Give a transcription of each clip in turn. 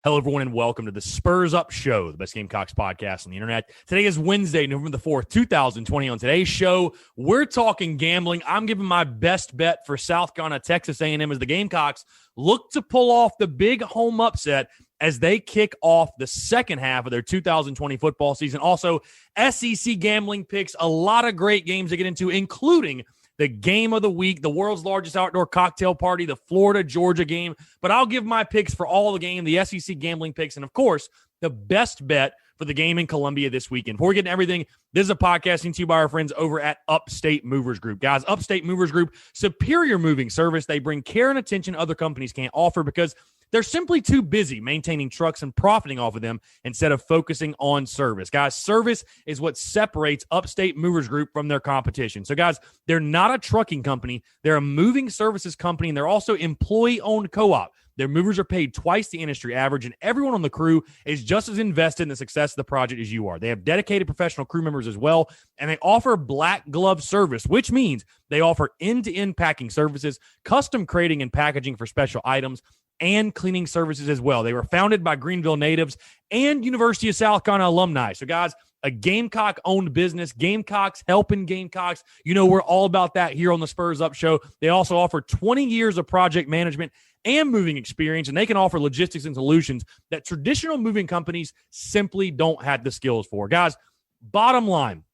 Hello, everyone, and welcome to the Spurs Up Show, the best Gamecocks podcast on the internet. Today is Wednesday, November the 4th, 2020. On today's show, we're talking gambling. I'm giving my best bet for South Carolina, Texas A&M as the Gamecocks look to pull off the big home upset as they kick off the second half of their 2020 football season. Also, SEC gambling picks, a lot of great games to get into, including the game of the week, the world's largest outdoor cocktail party, the Florida-Georgia game. But I'll give my picks for all the game, the SEC gambling picks, and, of course, the best bet for the game in Columbia this weekend. Before we get into everything, this is a podcasting to you by our friends over at Upstate Movers Group. Guys, Upstate Movers Group, superior moving service. They bring care and attention other companies can't offer because they're simply too busy maintaining trucks and profiting off of them instead of focusing on service. Guys, service is what separates Upstate Movers Group from their competition. So, guys, they're not a trucking company. They're a moving services company, and they're also employee-owned co-op. Their movers are paid twice the industry average, and everyone on the crew is just as invested in the success of the project as you are. They have dedicated professional crew members as well, and they offer black glove service, which means they offer end-to-end packing services, custom crating and packaging for special items, and cleaning services as well. They were founded by Greenville natives and University of South Carolina alumni. So, guys, a Gamecock-owned business, Gamecocks helping Gamecocks. You know, we're all about that here on the Spurs Up Show. They also offer 20 years of project management and moving experience, and they can offer logistics and solutions that traditional moving companies simply don't have the skills for. Guys, bottom line,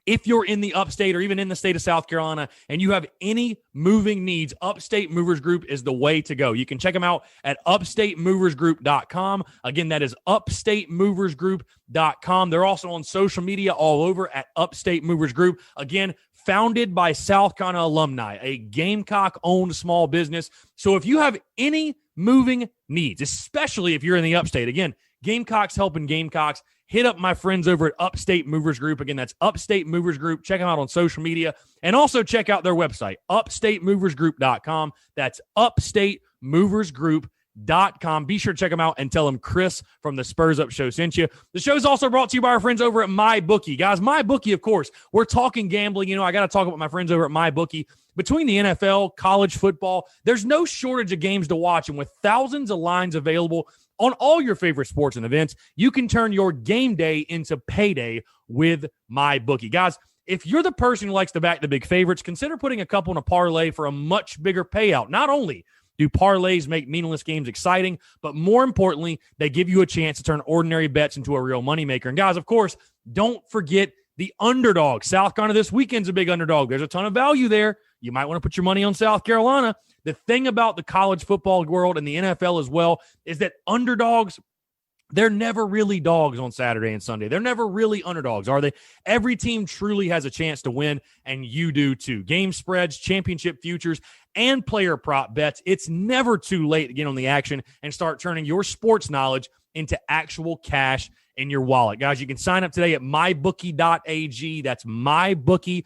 if you're in the upstate or even in the state of South Carolina and you have any moving needs, Upstate Movers Group is the way to go. You can check them out at upstatemoversgroup.com. Again, that is upstatemoversgroup.com. They're also on social media all over at Upstate Movers Group. Again, founded by South Carolina alumni, a Gamecock-owned small business. So if you have any moving needs, especially if you're in the upstate, again, Gamecocks helping Gamecocks, hit up my friends over at Upstate Movers Group. Again, that's Upstate Movers Group. Check them out on social media. And also check out their website, upstatemoversgroup.com. That's upstatemoversgroup.com. Be sure to check them out and tell them Chris from the Spurs Up Show sent you. The show is also brought to you by our friends over at MyBookie. Guys, MyBookie, of course, we're talking gambling. You know, I got to talk about my friends over at MyBookie. Between the NFL, college football, there's no shortage of games to watch. And with thousands of lines available on all your favorite sports and events, you can turn your game day into payday with MyBookie. Guys, if you're the person who likes to back the big favorites, consider putting a couple in a parlay for a much bigger payout. Not only do parlays make meaningless games exciting, but more importantly, they give you a chance to turn ordinary bets into a real moneymaker. And guys, of course, don't forget the underdog. South Carolina this weekend's a big underdog. There's a ton of value there. You might want to put your money on South Carolina. The thing about the college football world and the NFL as well is that underdogs, they're never really dogs on Saturday and Sunday. They're never really underdogs, are they? Every team truly has a chance to win, and you do too. Game spreads, championship futures, and player prop bets. It's never too late to get on the action and start turning your sports knowledge into actual cash in your wallet. Guys, you can sign up today at mybookie.ag. That's mybookie.ag.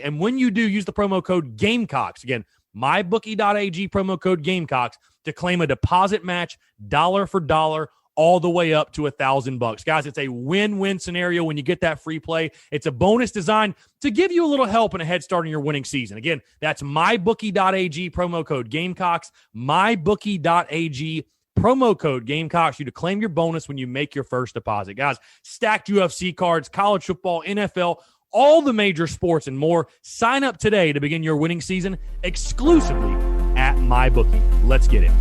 And when you do, use the promo code Gamecocks. Again, mybookie.ag, promo code Gamecocks, to claim a deposit match dollar for dollar all the way up to $1,000. Guys, it's a win-win scenario when you get that free play. It's a bonus designed to give you a little help and a head start in your winning season. Again, that's mybookie.ag, promo code Gamecocks, mybookie.ag, promo code Gamecocks, you to claim your bonus when you make your first deposit. Guys, stacked UFC cards, college football, NFL, all the major sports and more. Sign up today to begin your winning season exclusively at MyBookie. Let's get it.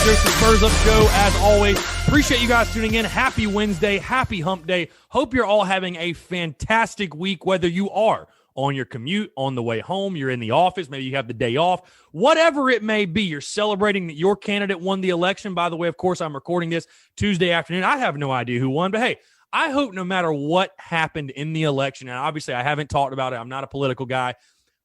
Here's the Spurs Up Show. As always, appreciate you guys tuning in. Happy Wednesday. Happy hump day. Hope you're all having a fantastic week, whether you are on your commute, on the way home, you're in the office, maybe you have the day off, whatever it may be, you're celebrating that your candidate won the election. By the way, of course, I'm recording this Tuesday afternoon. I have no idea who won, but hey, I hope no matter what happened in the election, and obviously I haven't talked about it, I'm not a political guy,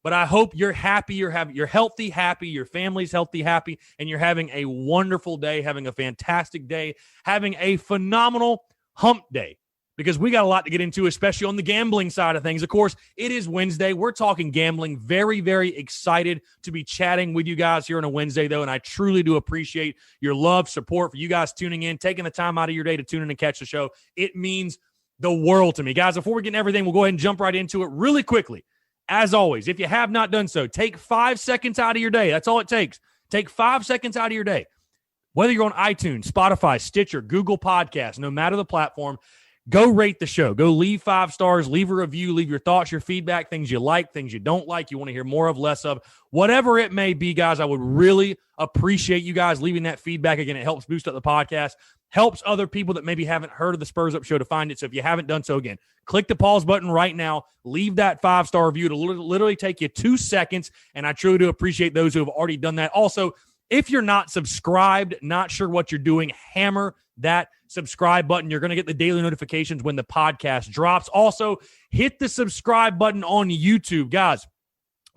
but I hope you're happy, you're healthy, happy, your family's healthy, happy, and you're having a wonderful day, having a fantastic day, having a phenomenal hump day, because we got a lot to get into, especially on the gambling side of things. Of course, it is Wednesday. We're talking gambling. Very, very excited to be chatting with you guys here on a Wednesday, though, and I truly do appreciate your love, support, for you guys tuning in, taking the time out of your day to tune in and catch the show. It means the world to me. Guys, before we get into everything, we'll go ahead and jump right into it really quickly. As always, if you have not done so, take 5 seconds out of your day. That's all it takes. Take 5 seconds out of your day. Whether you're on iTunes, Spotify, Stitcher, Google Podcasts, no matter the platform, go rate the show. Go leave 5 stars, leave a review, leave your thoughts, your feedback, things you like, things you don't like, you want to hear more of, less of, whatever it may be, guys. I would really appreciate you guys leaving that feedback. Again, it helps boost up the podcast, helps other people that maybe haven't heard of the Spurs Up Show to find it. So if you haven't done so, again, click the pause button right now, leave that 5-star review. It'll literally take you 2 seconds, and I truly do appreciate those who have already done that. Also, if you're not subscribed, not sure what you're doing, hammer that subscribe button. You're going to get the daily notifications when the podcast drops. Also, hit the subscribe button on YouTube. Guys,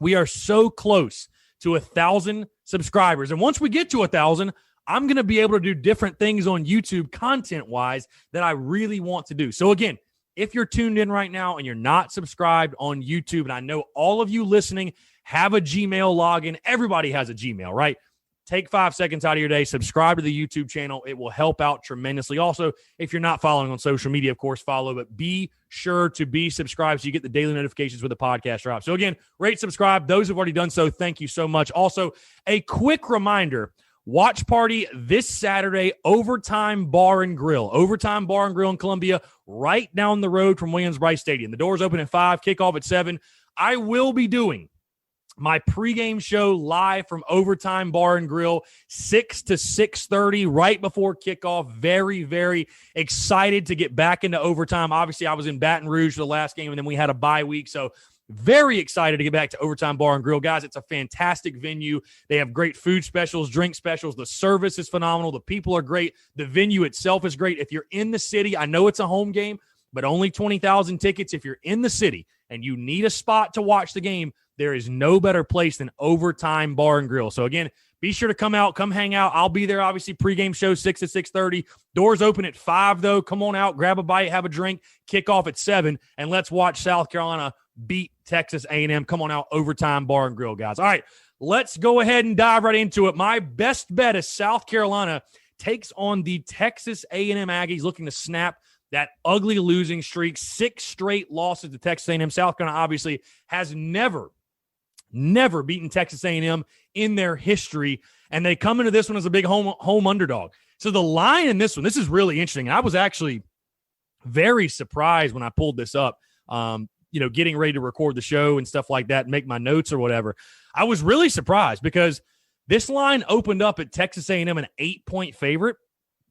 we are so close to 1,000 subscribers. And once we get to 1,000, I'm going to be able to do different things on YouTube content-wise that I really want to do. So again, if you're tuned in right now and you're not subscribed on YouTube, and I know all of you listening have a Gmail login. Everybody has a Gmail, right? Take 5 seconds out of your day, subscribe to the YouTube channel. It will help out tremendously. Also, if you're not following on social media, of course, follow, but be sure to be subscribed so you get the daily notifications when the podcast drops. So again, rate, subscribe. Those who've already done so, thank you so much. Also, a quick reminder, watch party this Saturday, Overtime Bar and Grill. Overtime Bar and Grill in Columbia, right down the road from Williams-Brice Stadium. The doors open at 5, kickoff at 7. I will be doing my pregame show live from Overtime Bar and Grill, 6 to 6:30, right before kickoff. Very, very excited to get back into overtime. Obviously, I was in Baton Rouge for the last game, and then we had a bye week, so very excited to get back to Overtime Bar and Grill. Guys, it's a fantastic venue. They have great food specials, drink specials. The service is phenomenal. The people are great. The venue itself is great. If you're in the city, I know it's a home game, but only 20,000 tickets. If you're in the city and you need a spot to watch the game, there is no better place than Overtime Bar and Grill. So again, be sure to come out, come hang out. I'll be there, obviously, pregame show 6 to 6:30. Doors open at 5, though. Come on out, grab a bite, have a drink, kick off at 7, and let's watch South Carolina beat Texas A&M. Come on out, Overtime Bar and Grill, guys. All right, let's go ahead and dive right into it. My best bet is South Carolina takes on the Texas A&M Aggies, looking to snap that ugly losing streak. 6 straight losses to Texas A&M. South Carolina obviously has never beaten Texas A&M in their history, and they come into this one as a big home underdog. So the line in this one, this is really interesting. I was actually very surprised when I pulled this up, getting ready to record the show and stuff like that and make my notes or whatever. I was really surprised because this line opened up at Texas A&M an 8-point favorite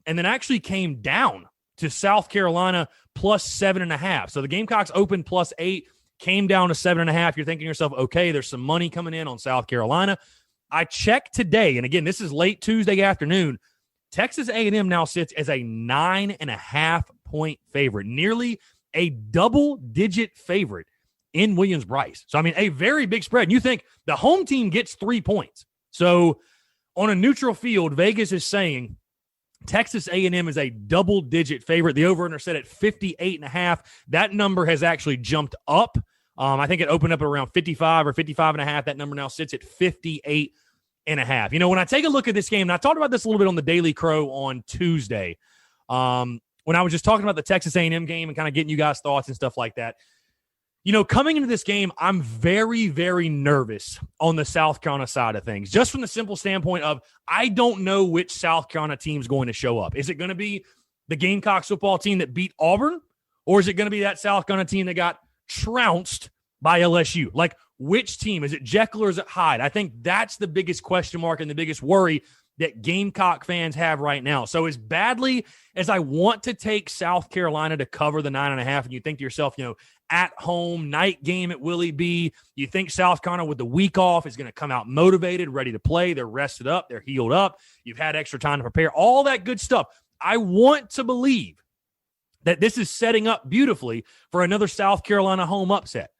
and then actually came down to South Carolina plus 7.5. So the Gamecocks opened plus 8, came down to 7.5. You're thinking to yourself, okay, there's some money coming in on South Carolina. I checked today, and again, this is late Tuesday afternoon. Texas A&M now sits as a 9.5-point favorite, nearly a double-digit favorite in Williams-Brice. So, I mean, a very big spread. And you think the home team gets 3 points. So, on a neutral field, Vegas is saying Texas A&M is a double-digit favorite. The over-under set at 58.5. That number has actually jumped up. I think it opened up at around 55 or 55.5. That number now sits at 58.5. You know, when I take a look at this game, and I talked about this a little bit on the Daily Crow on Tuesday, when I was just talking about the Texas A&M game and kind of getting you guys' thoughts and stuff like that. You know, coming into this game, I'm very, very nervous on the South Carolina side of things, just from the simple standpoint of I don't know which South Carolina team is going to show up. Is it going to be the Gamecocks football team that beat Auburn, or is it going to be that South Carolina team that got trounced by LSU? Like, which team? Is it Jekyll or is it Hyde? I think that's the biggest question mark and the biggest worry that Gamecock fans have right now. So as badly as I want to take South Carolina to cover the 9.5, and you think to yourself, you know, at home, night game at Willie B. You think South Carolina with the week off is going to come out motivated, ready to play. They're rested up. They're healed up. You've had extra time to prepare. All that good stuff. I want to believe that this is setting up beautifully for another South Carolina home upset.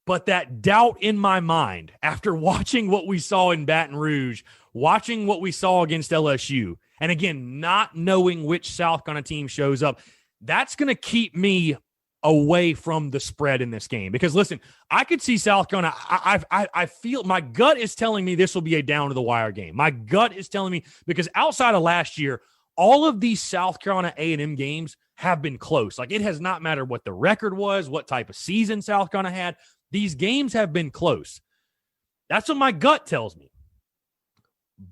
But that doubt in my mind, after watching what we saw in Baton Rouge, watching what we saw against LSU, and again, not knowing which South Carolina team shows up, that's going to keep me away from the spread in this game. Because, listen, I could see South Carolina. I feel my gut is telling me this will be a down-to-the-wire game. My gut is telling me, because outside of last year, all of these South Carolina A&M games have been close. Like, it has not mattered what the record was, what type of season South Carolina had. These games have been close. That's what my gut tells me.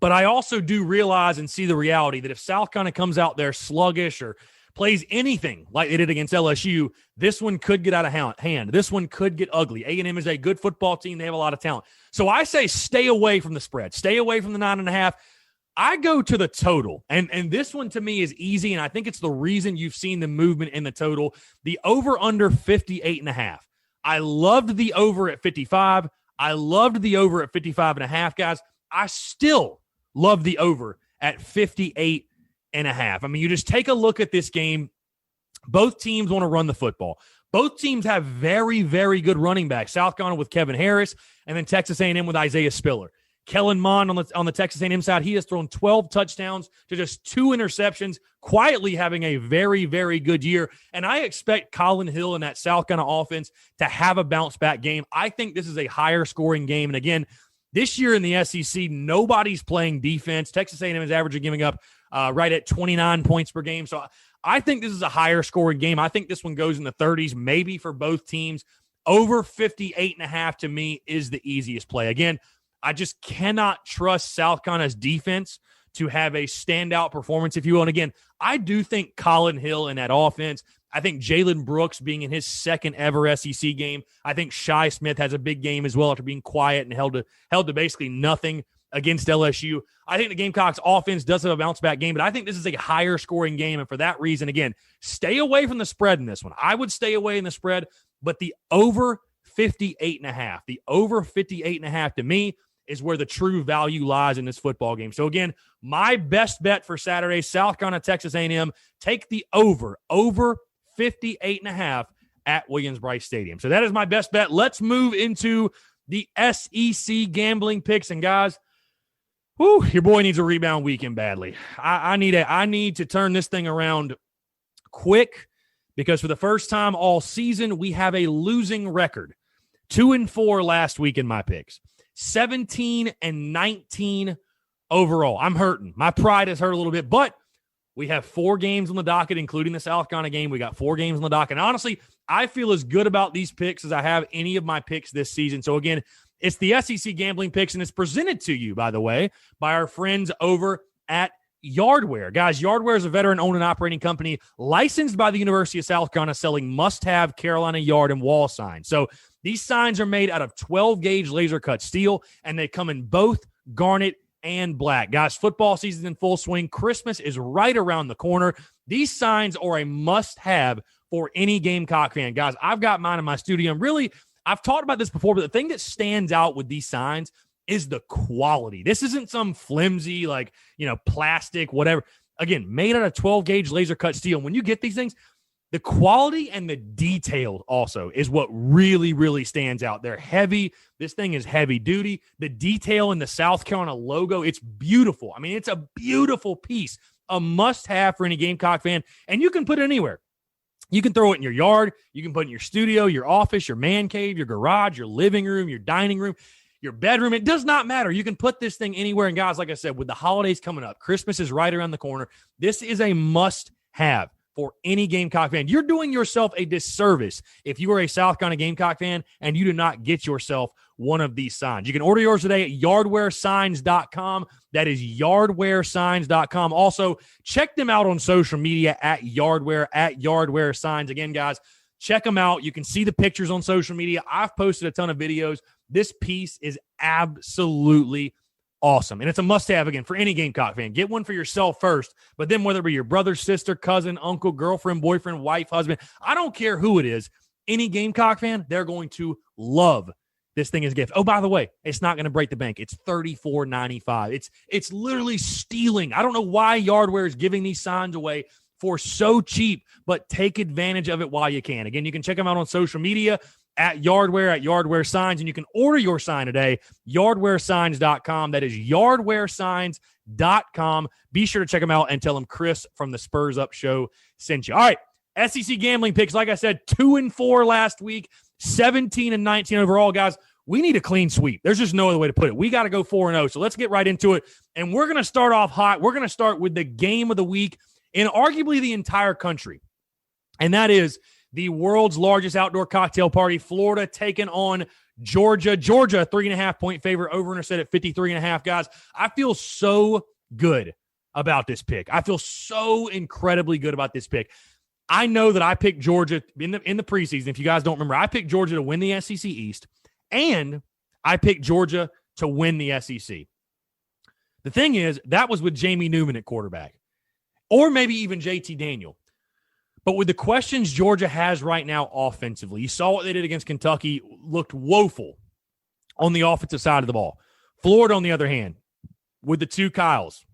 But I also do realize and see the reality that if South Carolina comes out there sluggish or plays anything like they did against LSU, this one could get out of hand. This one could get ugly. A&M is a good football team. They have a lot of talent. So I say stay away from the spread. Stay away from the 9.5. I go to the total, and this one to me is easy, and I think it's the reason you've seen the movement in the total. The over-under 58.5. I loved the over at 55. I loved the over at 55.5, guys. I still love the over at 58.5. I mean, you just take a look at this game. Both teams want to run the football. Both teams have very, very good running backs. South Carolina with Kevin Harris, and then Texas A&M with Isaiah Spiller. Kellen Mond on the Texas A&M side, he has thrown 12 touchdowns to just 2 interceptions, quietly having a very, very good year. And I expect Colin Hill and that South Carolina offense to have a bounce-back game. I think this is a higher-scoring game. And again, this year in the SEC, nobody's playing defense. Texas A&M is averaging giving up right at 29 points per game. So I think this is a higher-scoring game. I think this one goes in the 30s, maybe for both teams. Over 58.5 to me is the easiest play. Again, I just cannot trust South Carolina's defense to have a standout performance, if you will. And again, I do think Colin Hill in that offense, I think Jalen Brooks being in his second ever SEC game, I think Shi Smith has a big game as well after being quiet and held to basically nothing against LSU. I think the Gamecocks offense does have a bounce-back game, but I think this is a higher-scoring game. And for that reason, again, stay away from the spread in this one. I would stay away in the spread, but the over 58.5, the over 58.5 to me is where the true value lies in this football game. So again, my best bet for Saturday, South Carolina, Texas A&M, take the over 58.5 at Williams-Brice Stadium. So that is my best bet. Let's move into the SEC gambling picks. And guys, your boy needs a rebound weekend badly. I need to turn this thing around quick, because for the first time all season, we have a losing record. 2-4 last week in my picks. 17-19 overall. I'm hurting. My pride has hurt a little bit, but we have 4 games on the docket, including the South Carolina game. We got 4 games on the docket. And honestly, I feel as good about these picks as I have any of my picks this season. So again, it's the SEC gambling picks, and it's presented to you, by the way, by our friends over at Yardware. Guys, Yardware is a veteran-owned and operating company licensed by the University of South Carolina, selling must-have Carolina yard and wall signs. So these signs are made out of 12-gauge laser-cut steel, and they come in both garnet and black. Guys, football season is in full swing. Christmas is right around the corner. These signs are a must-have for any Gamecock fan. Guys, I've got mine in my studio, and really, I've talked about this before, but the thing that stands out with these signs is the quality. This isn't some flimsy, plastic, whatever. Again, made out of 12-gauge laser-cut steel. When you get these things, the quality and the detail also is what really, really stands out. They're heavy. This thing is heavy duty. The detail in the South Carolina logo, it's beautiful. I mean, it's a beautiful piece, a must-have for any Gamecock fan, and you can put it anywhere. You can throw it in your yard. You can put it in your studio, your office, your man cave, your garage, your living room, your dining room, your bedroom. It does not matter. You can put this thing anywhere. And guys, like I said, with the holidays coming up, Christmas is right around the corner. This is a must-have for any Gamecock fan. You're doing yourself a disservice if you are a South Carolina Gamecock fan and you do not get yourself one of these signs. You can order yours today at yardwaresigns.com. That is yardwaresigns.com. Also, check them out on social media at Yardware Signs. Again, guys, check them out. You can see the pictures on social media. I've posted a ton of videos. This piece is absolutely awesome. And it's a must-have, again, for any Gamecock fan. Get one for yourself first, but then whether it be your brother, sister, cousin, uncle, girlfriend, boyfriend, wife, husband, I don't care who it is, any Gamecock fan, they're going to love this thing as a gift. Oh, by the way, it's not going to break the bank. It's $34.95. It's literally stealing. I don't know why Yardware is giving these signs away for so cheap, but take advantage of it while you can. Again, you can check them out on social media at Yardware Signs, and you can order your sign today, yardwaresigns.com. That is yardwaresigns.com. Be sure to check them out and tell them Chris from the Spurs Up Show sent you. All right, SEC gambling picks. Like I said, 2-4 last week, 17-19 overall, guys. We need a clean sweep. There's just no other way to put it. We got to go 4-0. So let's get right into it. And we're going to start off hot. We're going to start with the game of the week in arguably the entire country. And that is the world's largest outdoor cocktail party, Florida taking on Georgia. Georgia, a 3.5-point favorite, over set at 53.5. Guys, I feel so good about this pick. I feel so incredibly good about this pick. I know that I picked Georgia in the preseason. If you guys don't remember, I picked Georgia to win the SEC East, and I picked Georgia to win the SEC. The thing is, that was with Jamie Newman at quarterback, or maybe even JT Daniel. But with the questions Georgia has right now offensively, you saw what they did against Kentucky, looked woeful on the offensive side of the ball. Florida, on the other hand, with the two Kyles,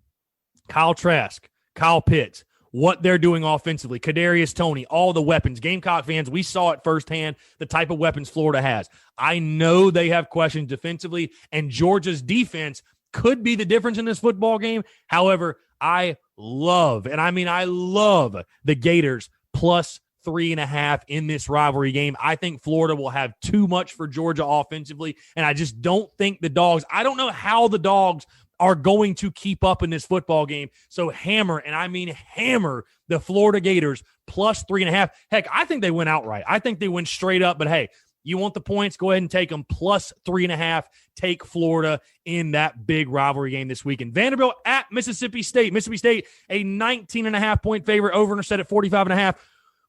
Kyle Trask, Kyle Pitts, what they're doing offensively, Kadarius Toney, all the weapons. Gamecock fans, we saw it firsthand, the type of weapons Florida has. I know they have questions defensively, and Georgia's defense could be the difference in this football game. However, I love the Gators plus 3.5 in this rivalry game. I think Florida will have too much for Georgia offensively, and I just don't think the Dogs, I don't know how the Dogs are going to keep up in this football game. So hammer, and I mean hammer, the Florida Gators plus 3.5. Heck, I think they win outright. I think they win straight up, but hey, you want the points, go ahead and take them plus 3.5. Take Florida in that big rivalry game this weekend. Vanderbilt at Mississippi State. Mississippi State, a 19.5-point favorite, over set at 45.5.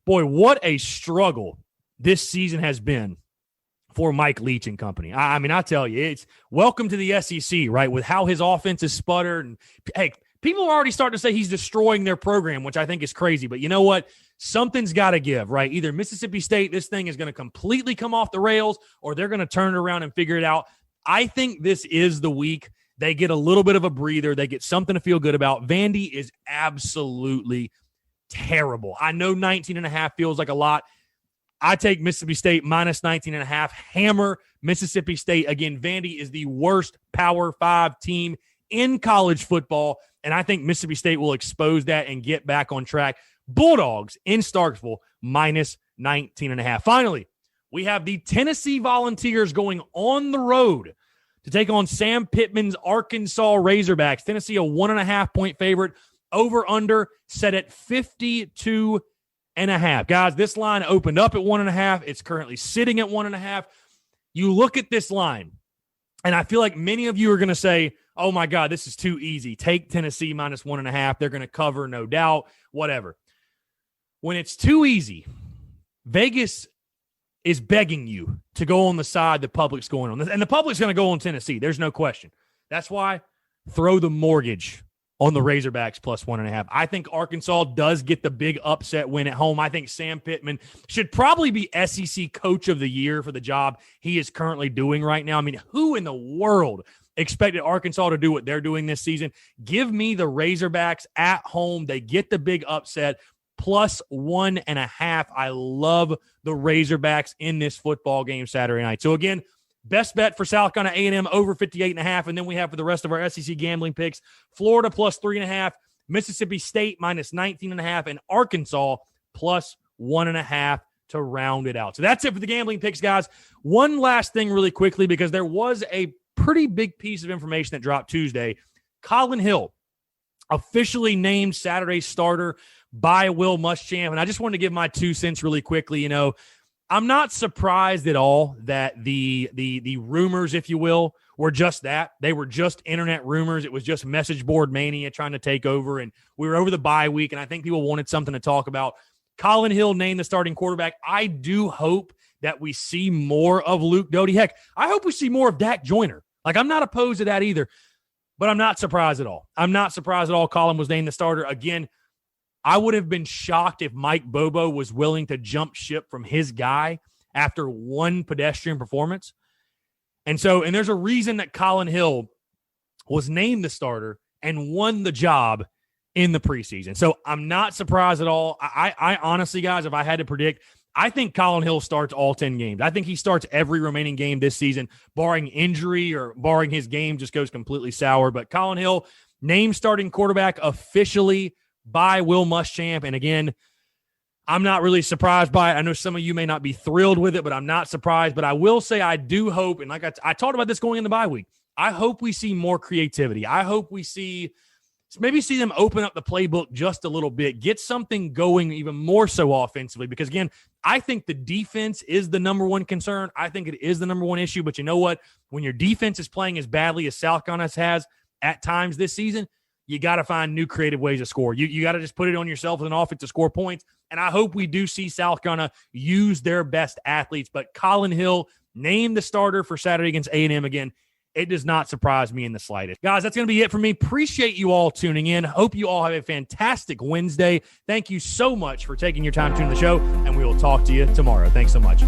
Boy, what a struggle this season has been for Mike Leach and company. I mean, I tell you, it's welcome to the SEC, right? With how his offense is sputtered. And hey, people are already starting to say he's destroying their program, which I think is crazy. But you know what? Something's got to give, right? Either Mississippi State, this thing is going to completely come off the rails, or they're going to turn it around and figure it out. I think this is the week they get a little bit of a breather. They get something to feel good about. Vandy is absolutely terrible. I know 19.5 feels like a lot. I take Mississippi State minus 19.5. Hammer Mississippi State. Again, Vandy is the worst Power 5 team in college football, and I think Mississippi State will expose that and get back on track. Bulldogs in Starkville minus 19.5. Finally, we have the Tennessee Volunteers going on the road to take on Sam Pittman's Arkansas Razorbacks. Tennessee, a 1.5-point favorite. Over under set at 52.5. Guys, this line opened up at 1.5. It's currently sitting at 1.5. You look at this line, and I feel like many of you are going to say, oh my God, this is too easy. Take Tennessee minus 1.5. They're going to cover, no doubt, whatever. When it's too easy, Vegas is begging you to go on the side the public's going on. And the public's going to go on Tennessee. There's no question. That's why throw the mortgage on the Razorbacks plus 1.5. I think Arkansas does get the big upset win at home. I think Sam Pittman should probably be SEC Coach of the Year for the job he is currently doing right now. I mean, who in the world expected Arkansas to do what they're doing this season? Give me the Razorbacks at home. They get the big upset plus 1.5. I love the Razorbacks in this football game Saturday night. So again, best bet for South Carolina A&M over 58.5. And then we have for the rest of our SEC gambling picks, Florida plus 3.5, Mississippi State minus 19.5, and Arkansas plus 1.5 to round it out. So that's it for the gambling picks, guys. One last thing really quickly, because there was a pretty big piece of information that dropped Tuesday. Colin Hill, officially named Saturday's starter by Will Muschamp. And I just wanted to give my 2 cents really quickly. You know, I'm not surprised at all that the rumors, if you will, were just that. They were just internet rumors. It was just message board mania trying to take over. And we were over the bye week, and I think people wanted something to talk about. Colin Hill named the starting quarterback. I do hope that we see more of Luke Doty. Heck, I hope we see more of Dak Joyner. Like, I'm not opposed to that either, but I'm not surprised at all. I'm not surprised at all Colin was named the starter. Again, I would have been shocked if Mike Bobo was willing to jump ship from his guy after one pedestrian performance. And there's a reason that Colin Hill was named the starter and won the job in the preseason. So I'm not surprised at all. I honestly, guys, if I had to predict, I think Colin Hill starts all 10 games. I think he starts every remaining game this season, barring injury or barring his game just goes completely sour. But Colin Hill, named starting quarterback officially by Will Muschamp. And again, I'm not really surprised by it. I know some of you may not be thrilled with it, but I'm not surprised. But I will say I do hope, and like I talked about this going in the bye week, I hope we see more creativity. I hope we maybe see them open up the playbook just a little bit, get something going even more so offensively. Because, again, I think the defense is the number one concern. I think it is the number one issue. But you know what? When your defense is playing as badly as South Carolina has at times this season, you got to find new creative ways to score. You got to just put it on yourself as an offense to score points. And I hope we do see South Carolina use their best athletes. But Colin Hill named the starter for Saturday against A&M again. It does not surprise me in the slightest. Guys, that's going to be it for me. Appreciate you all tuning in. Hope you all have a fantastic Wednesday. Thank you so much for taking your time to tune in the show, and we will talk to you tomorrow. Thanks so much.